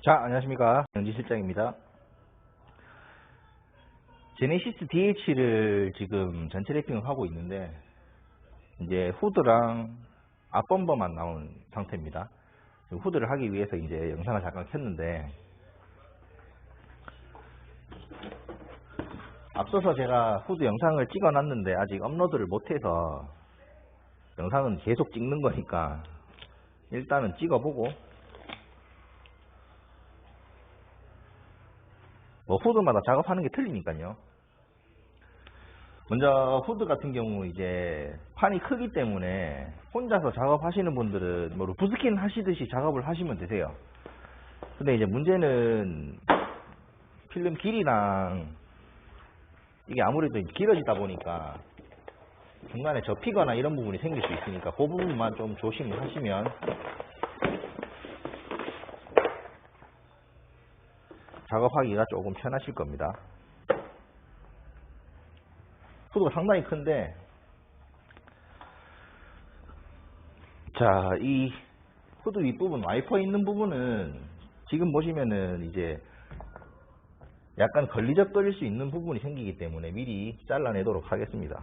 자, 안녕하십니까. 영지 실장입니다. 제네시스 DH를 지금 전체 래핑을 하고 있는데, 이제 후드랑 앞범버만 나온 상태입니다. 후드를 하기 위해서 이제 영상을 잠깐 켰는데, 앞서서 제가 후드 영상을 찍어 놨는데 아직 업로드를 못해서 영상은 계속 찍는 거니까 일단은 찍어보고, 뭐 후드마다 작업하는 게 틀리니까요. 먼저 후드 같은 경우 이제 판이 크기 때문에 혼자서 작업하시는 분들은 뭐 부스킨 하시듯이 작업을 하시면 되세요. 근데 이제 문제는 필름 길이랑 이게 아무래도 길어지다 보니까 중간에 접히거나 이런 부분이 생길 수 있으니까 그 부분만 좀 조심을 하시면 작업하기가 조금 편하실 겁니다. 후드가 상당히 큰데, 자, 이 후드 윗부분 와이퍼 있는 부분은 지금 보시면은 이제 약간 걸리적거릴 수 있는 부분이 생기기 때문에 미리 잘라내도록 하겠습니다.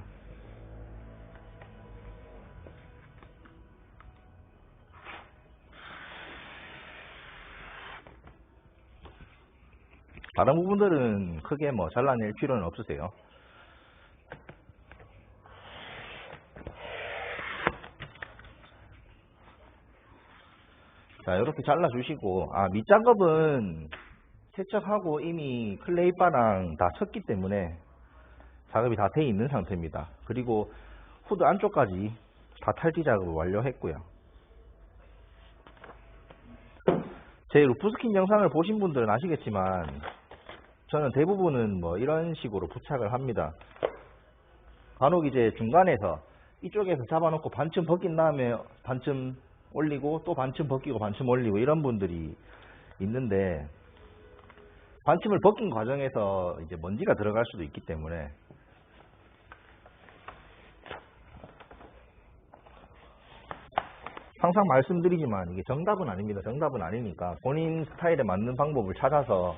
다른 부분들은 크게 뭐 잘라낼 필요는 없으세요. 자, 이렇게 잘라주시고, 밑작업은 세척하고 이미 클레이바랑 다 쳤기 때문에 작업이 다 돼 있는 상태입니다. 그리고 후드 안쪽까지 다 탈지 작업을 완료했고요. 제 루프스킨 영상을 보신 분들은 아시겠지만 저는 대부분은 뭐 이런 식으로 부착을 합니다. 간혹 이제 중간에서 이쪽에서 잡아놓고 반쯤 벗긴 다음에 반쯤 올리고 또 반쯤 벗기고 반쯤 올리고 이런 분들이 있는데, 반쯤을 벗긴 과정에서 이제 먼지가 들어갈 수도 있기 때문에 항상 말씀드리지만 이게 정답은 아닙니다. 정답은 아니니까 본인 스타일에 맞는 방법을 찾아서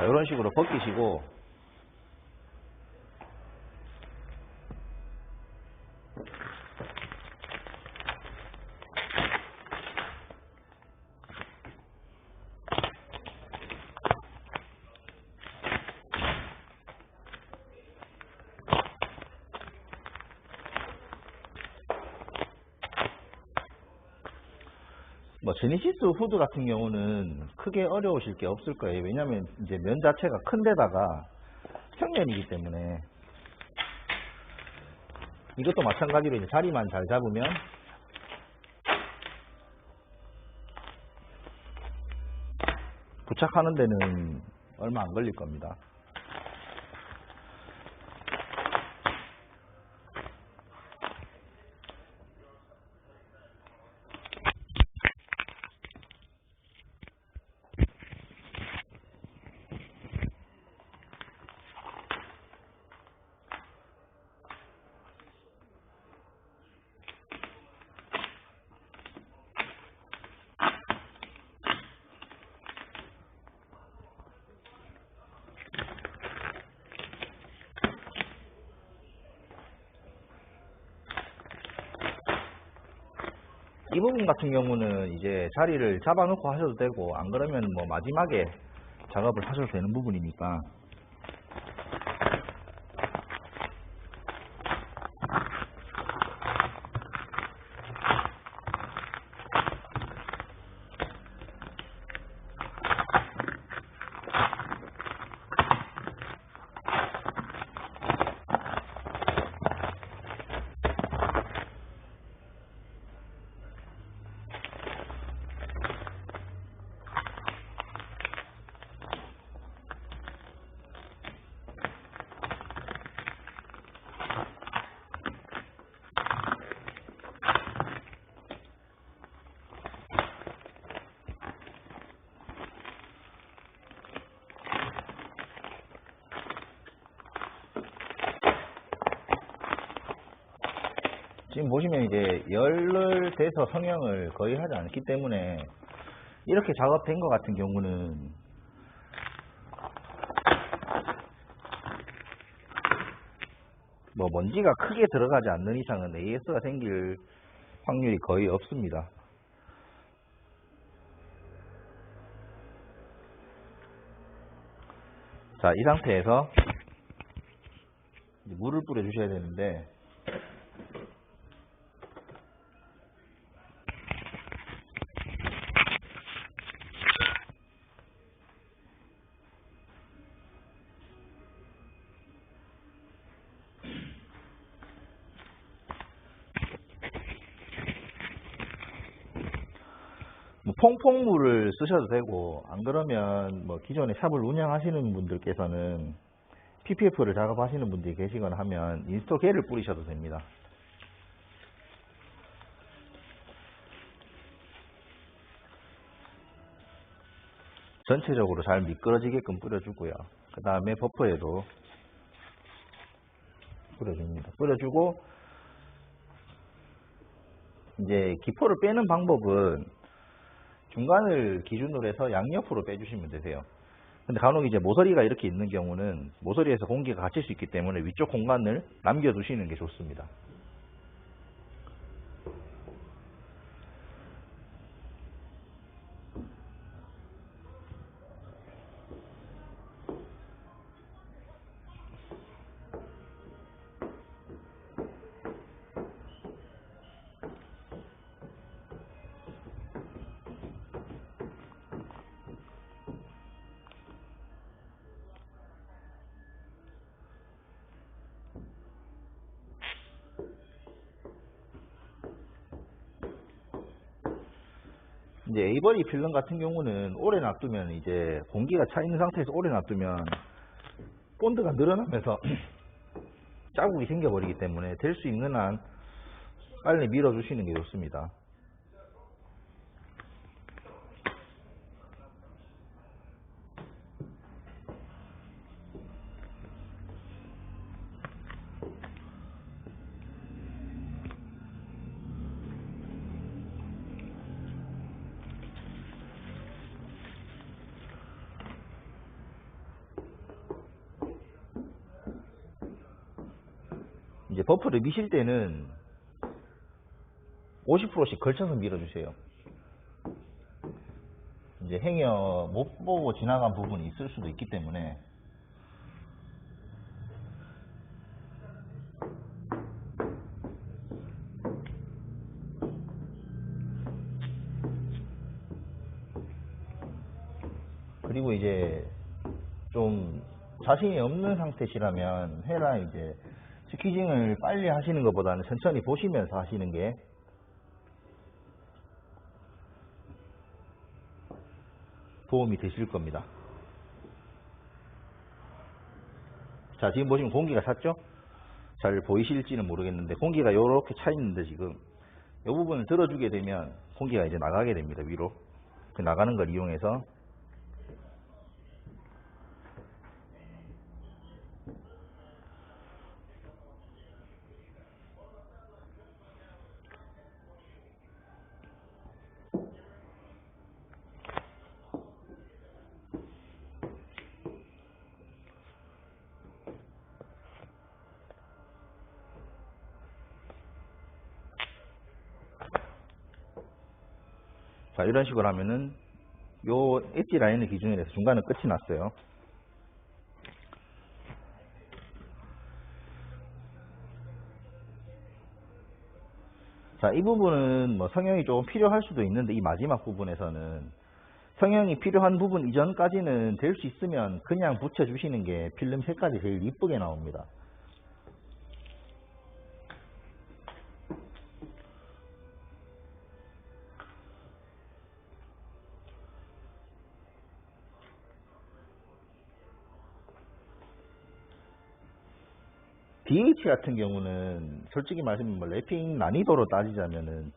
이런 식으로 벗기시고, 뭐 제네시스 후드 같은 경우는 크게 어려우실 게 없을 거예요. 왜냐면 이제 면 자체가 큰 데다가 평면이기 때문에, 이것도 마찬가지로 이제 자리만 잘 잡으면 부착하는 데는 얼마 안 걸릴 겁니다. 이 부분 같은 경우는 이제 자리를 잡아놓고 하셔도 되고, 안 그러면 뭐 마지막에 작업을 하셔도 되는 부분이니까. 지금 보시면 이제 열을 대서 성형을 거의 하지 않기 때문에 이렇게 작업된 것 같은 경우는 뭐 먼지가 크게 들어가지 않는 이상은 AS가 생길 확률이 거의 없습니다. 자, 이 상태에서 이제 물을 뿌려 주셔야 되는데, 뭐 퐁퐁물을 쓰셔도 되고, 안 그러면 뭐 기존에 샵을 운영하시는 분들께서는 PPF를 작업하시는 분들이 계시거나 하면 인스톨겔을 뿌리셔도 됩니다. 전체적으로 잘 미끄러지게끔 뿌려주고요. 그 다음에 버퍼에도 뿌려줍니다. 뿌려주고, 이제 기포를 빼는 방법은 중간을 기준으로 해서 양옆으로 빼주시면 되세요. 근데 간혹 이제 모서리가 이렇게 있는 경우는 모서리에서 공기가 갇힐 수 있기 때문에 위쪽 공간을 남겨두시는 게 좋습니다. 이제 에이버리 필름 같은 경우는 오래 놔두면 이제 공기가 차 있는 상태에서 오래 놔두면 본드가 늘어나면서 자국이 생겨버리기 때문에 될 수 있는 한 빨리 밀어주시는 게 좋습니다. 이제 버프를 미실 때는 50%씩 걸쳐서 밀어주세요. 이제 행여 못 보고 지나간 부분이 있을 수도 있기 때문에. 그리고 이제 좀 자신이 없는 상태시라면 회라 이제 스퀴징을 빨리 하시는 것보다는 천천히 보시면서 하시는 게 도움이 되실 겁니다. 자, 지금 보시면 공기가 찼죠? 잘 보이실지는 모르겠는데 공기가 이렇게 차 있는데 지금 이 부분을 들어주게 되면 공기가 이제 나가게 됩니다. 위로. 그 나가는 걸 이용해서 자, 이런 식으로 하면은 요 엣지 라인을 기준으로 해서 중간은 끝이 났어요. 자, 이 부분은 뭐 성형이 조금 필요할 수도 있는데 이 마지막 부분에서는 성형이 필요한 부분 이전까지는 될 수 있으면 그냥 붙여주시는 게 필름 색깔이 제일 이쁘게 나옵니다. DH 같은 경우는 솔직히 말하면 뭐 랩핑 난이도로 따지자면은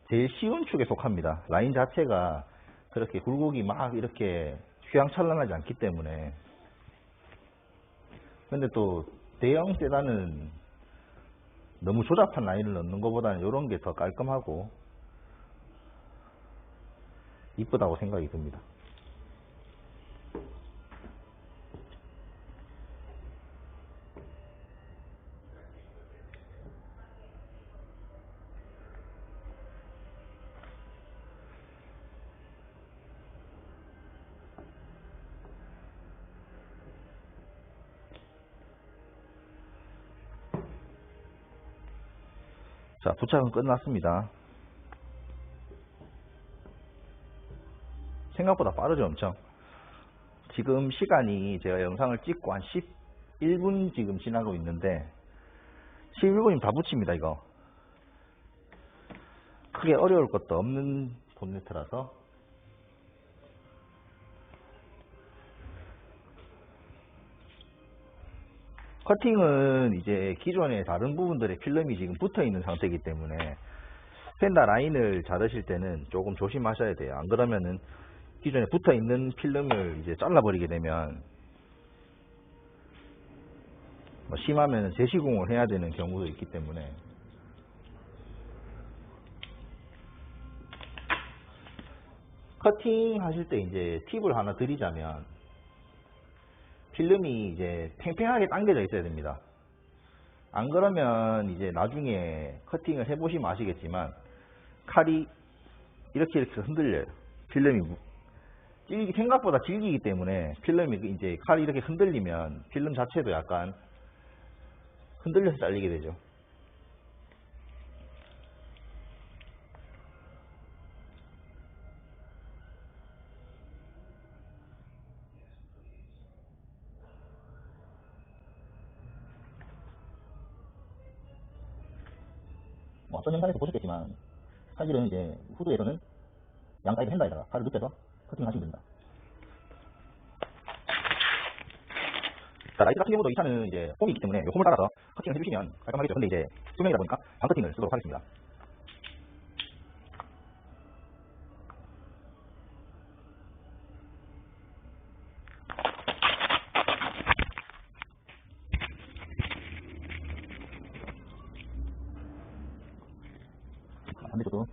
제일 쉬운 축에 속합니다. 라인 자체가 그렇게 굴곡이 막 이렇게 휘황찬란하지 않기 때문에. 근데 또 대형 세단은 너무 조잡한 라인을 넣는 것보다는 이런 게 더 깔끔하고 이쁘다고 생각이 듭니다. 자, 부착은 끝났습니다. 생각보다 빠르죠, 엄청. 지금 시간이 제가 영상을 찍고 한 11분 지금 지나고 있는데 11분이면 다 붙입니다, 이거. 크게 어려울 것도 없는 본네트라서. 커팅은 이제 기존의 다른 부분들의 필름이 지금 붙어 있는 상태이기 때문에 펜다 라인을 자르실 때는 조금 조심하셔야 돼요. 안 그러면은 기존에 붙어 있는 필름을 이제 잘라버리게 되면 뭐 심하면 재시공을 해야 되는 경우도 있기 때문에 커팅 하실 때 이제 팁을 하나 드리자면 필름이 이제 팽팽하게 당겨져 있어야 됩니다. 안 그러면 이제 나중에 커팅을 해보시면 아시겠지만 칼이 이렇게 흔들려요. 필름이 생각보다 질기기 때문에 필름이 이제 칼이 이렇게 흔들리면 필름 자체도 약간 흔들려서 잘리게 되죠. 뭐 앞선 영상에서 보셨겠지만 사실은 이제 후드에서는 양사이드 핸다에다가 칼을 눕혀서 커팅을 하시면 됩니다. 자, 라이트 같은 경우도 이 차는 이제 홈이 있기 때문에 이 홈을 따라서 커팅을 해주시면 깔끔하겠죠. 근데 이제 투명이다 보니까 반 커팅을 쓰도록 하겠습니다. 반대쪽도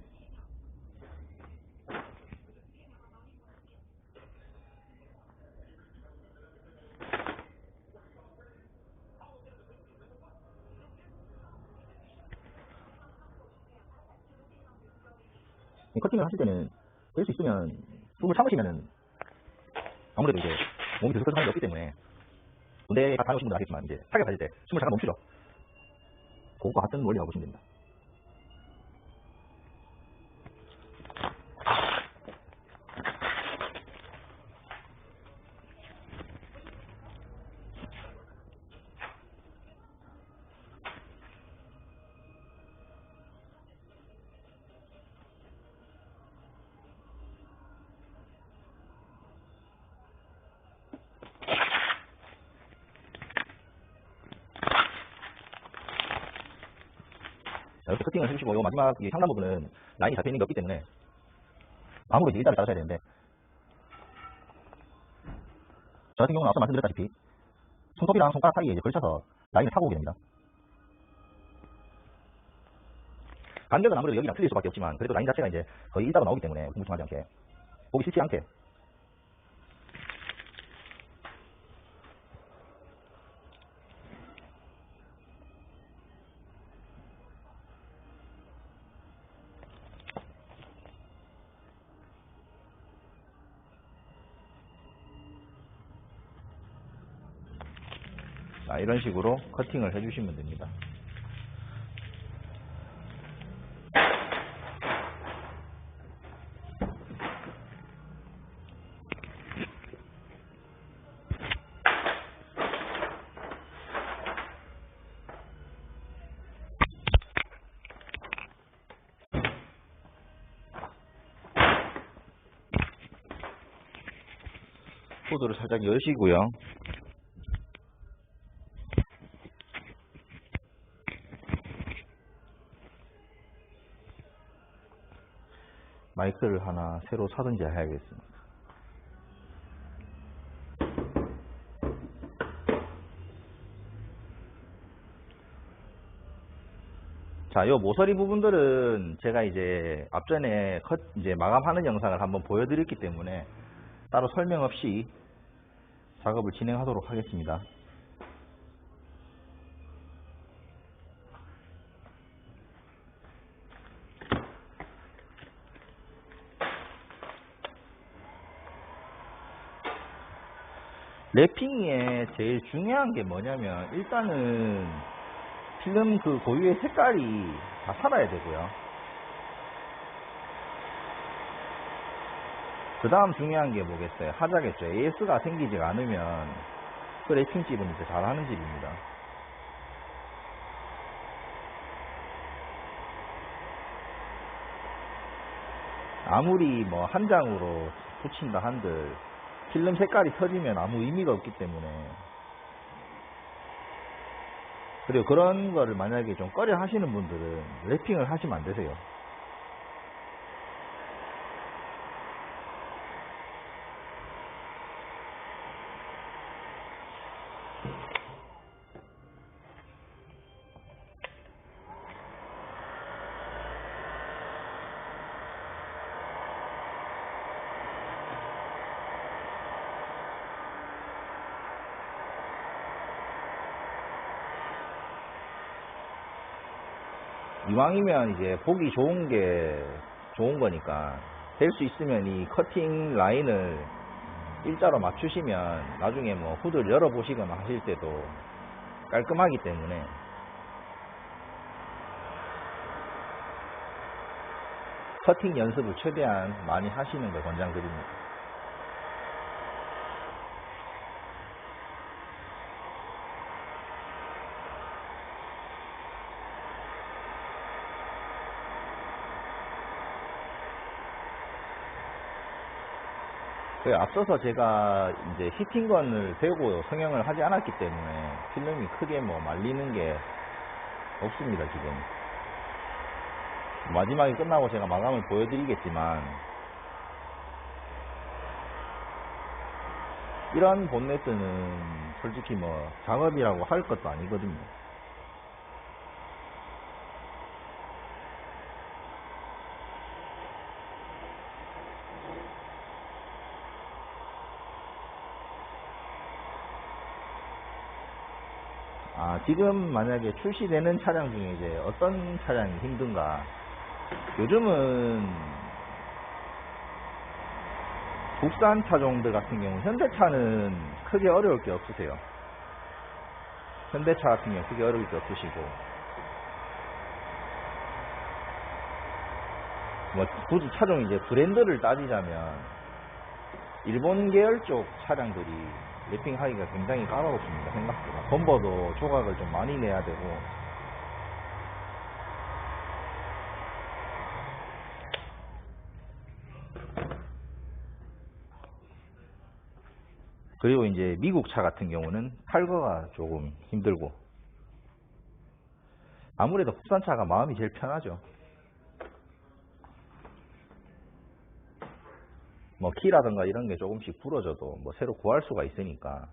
커팅을 하실 때는 될 수 있으면 숨을 참으시면은 아무래도 이제 몸이 들썩들썩한 게 없기 때문에 군대 다녀오신 분들 아시겠지만 이제 타격 가질 때 숨을 잠깐 멈추죠. 그것과 같은 원리라고 보시면 됩니다. 자, 이렇게 커팅을 해주시고 이 마지막 이 상단 부분은 라인이 잡혀있는 게 없기 때문에 아무래도 이제 일자를 자르셔야 되는데 저 같은 경우는 앞서 말씀드렸다시피 손톱이랑 손가락 사이에 이제 걸쳐서 라인을 타고 오게 됩니다. 간격은 아무래도 여기랑 틀릴 수밖에 없지만 그래도 라인 자체가 이제 거의 일자로 나오기 때문에 뭉뚱하지 않게 보기 싫지 않게 자, 이런 식으로 커팅을 해주시면 됩니다. 후드를 살짝 여시고요. 마이크를 하나 새로 사든지 해야겠습니다. 자, 요 모서리 부분들은 제가 이제 앞전에 이제 마감하는 영상을 한번 보여드렸기 때문에 따로 설명 없이 작업을 진행하도록 하겠습니다. 랩핑에 제일 중요한 게 뭐냐면 일단은 필름 그 고유의 색깔이 다 살아야 되고요. 그 다음 중요한 게 뭐겠어요? 하자겠죠. AS가 생기지가 않으면 그 랩핑집은 이제 잘하는 집입니다. 아무리 뭐 한 장으로 붙인다 한들 필름 색깔이 터지면 아무 의미가 없기 때문에, 그리고 그런 거를 만약에 좀 꺼려 하시는 분들은 랩핑을 하시면 안 되세요. 이왕이면 이제 보기 좋은 게 좋은 거니까 될 수 있으면 이 커팅 라인을 일자로 맞추시면 나중에 뭐 후드를 열어보시거나 하실 때도 깔끔하기 때문에 커팅 연습을 최대한 많이 하시는 걸 권장드립니다. 앞서서 제가 이제 히팅건을 대고 성형을 하지 않았기 때문에 필름이 크게 뭐 말리는 게 없습니다. 지금 마지막에 끝나고 제가 마감을 보여드리겠지만, 이런 본네트는 솔직히 뭐 작업이라고 할 것도 아니거든요. 지금 만약에 출시되는 차량 중에 이제 어떤 차량이 힘든가? 요즘은 국산 차종들 같은 경우 현대차는 크게 어려울 게 없으세요. 현대차 같은 경우 크게 어려울 게 없으시고, 뭐 굳이 차종 이제 브랜드를 따지자면 일본 계열 쪽 차량들이 랩핑하기가 굉장히 까다롭습니다. 생각보다 범버도 조각을 좀 많이 내야 되고, 그리고 이제 미국 차 같은 경우는 탈거가 조금 힘들고, 아무래도 국산차가 마음이 제일 편하죠. 뭐 키라든가 이런 게 조금씩 부러져도 뭐 새로 구할 수가 있으니까.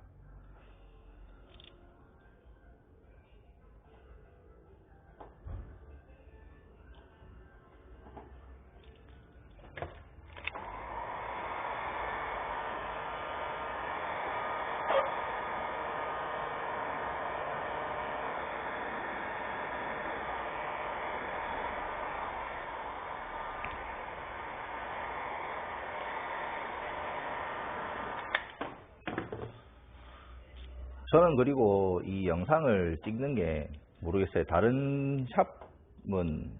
저는 그리고 이 영상을 찍는 게 모르겠어요. 다른 샵은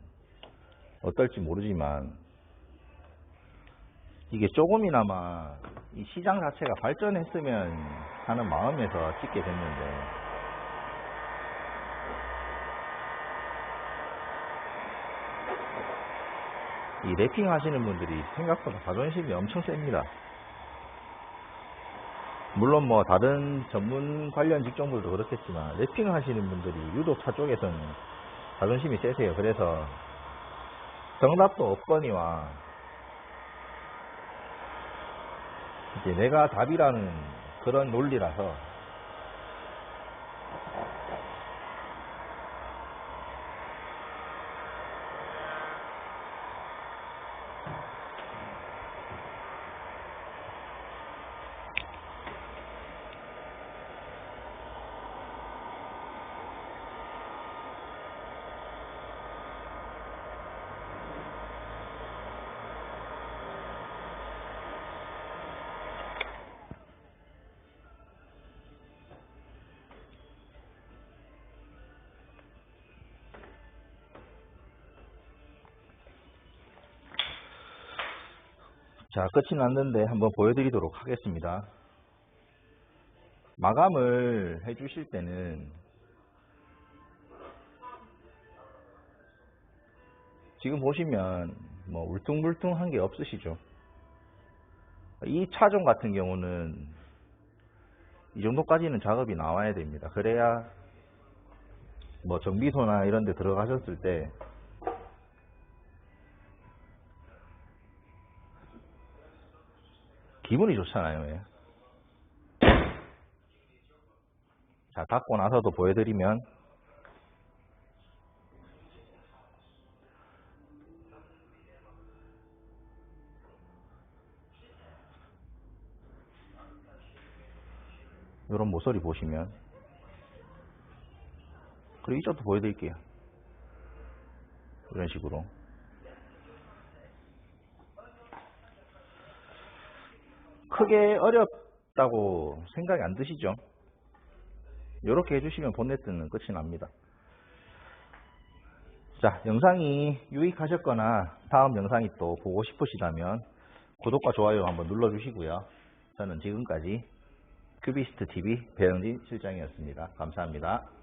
어떨지 모르지만 이게 조금이나마 이 시장 자체가 발전했으면 하는 마음에서 찍게 됐는데, 이 랩핑 하시는 분들이 생각보다 자존심이 엄청 셉니다. 물론 뭐 다른 전문 관련 직종들도 그렇겠지만 랩핑 하시는 분들이 유독 차 쪽에서는 자존심이 세세요. 그래서 정답도 없거니와 이제 내가 답이라는 그런 논리라서 자, 끝이 났는데 한번 보여드리도록 하겠습니다. 마감을 해주실 때는 지금 보시면 뭐 울퉁불퉁한 게 없으시죠? 이 차종 같은 경우는 이 정도까지는 작업이 나와야 됩니다. 그래야 뭐 정비소나 이런 데 들어가셨을 때 기분이 좋잖아요. 예. 자, 닫고 나서도 보여드리면 이런 모서리 보시면, 그리고 이쪽도 보여드릴게요. 이런 식으로 크게 어렵다고 생각이 안 드시죠? 이렇게 해주시면 본네트는 끝이 납니다. 자, 영상이 유익하셨거나 다음 영상이 또 보고 싶으시다면 구독과 좋아요 한번 눌러주시고요. 저는 지금까지 큐비스트 TV 배영진 실장이었습니다. 감사합니다.